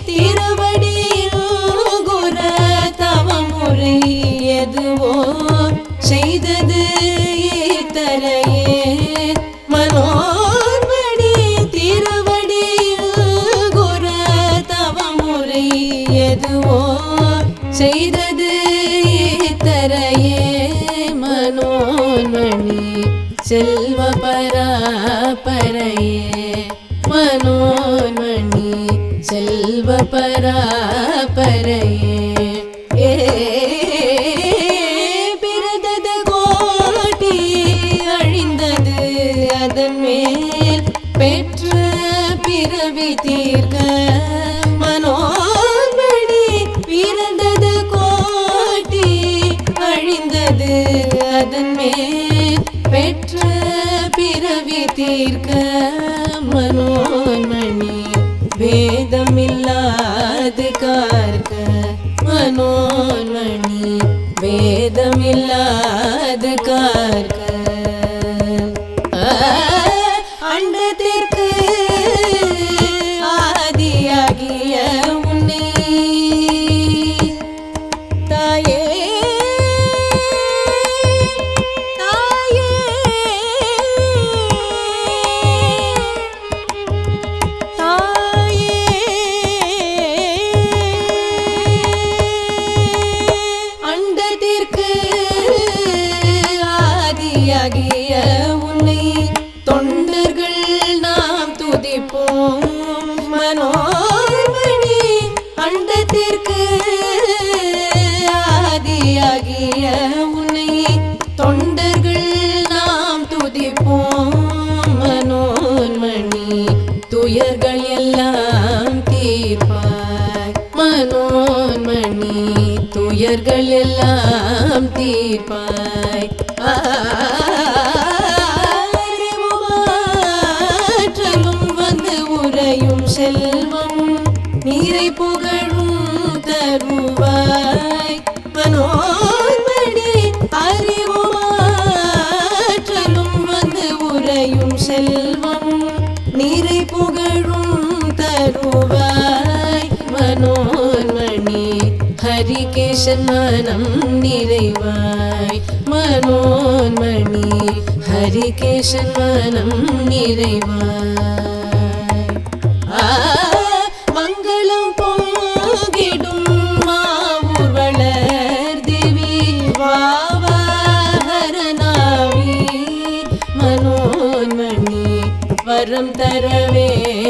திருவடியில் குர தவமுறை எதுவோ செய்தது தரையே மனோன்மணி திருவடியில் குர தவமுறை எதுவோ செய்தது தரையே மனோன்மணி செல்வ பராபரையே மனோன்மணி செல்வ பராபரையே பிறந்தது கோட்டி அழிந்தது அதன் மேல் பெற்ற பிறவி தீர்க்க மனோன்மணி பிறந்தது கோட்டி அழிந்தது அதன் மேல் பெற்ற பிறவி தீர்க்க மனோன்மணி வேதமில்லாது கார்க்க மனோன்மணி வேதமில்லாது கார்க்க அண்டத்திற்கு ஆதியாகிய உன்னை தாயே உன்னை தொண்டர்கள் நாம் துதிப்போம் மனோன்மணி அண்டத்திற்கு ஆதியாகிய உன்னை தொண்டர்கள் நாம் துதிப்போம் மனோன்மணி துயர்கள் எல்லாம் தீர்ப்பாய் மனோன்மணி துயர்கள் எல்லாம் தீர்ப்பாய் செல்வம் நீரை புகழும் தருவாய் மனோன்மணி அறிவுமாற்றலும் வந்து உரையும் செல்வம் நீரை புகழும் தருவாய் மனோன்மணி ஹரிகேசன் மனம் நிறைவாய் மனோன்மணி ஹரிகேசன் மனம் நிறைவாய் மங்களம் பொங்கிடும் மாவூர் வளர் தேவி வாவஹரநாவி மனோன்மணி வரம் தர வேண்டும்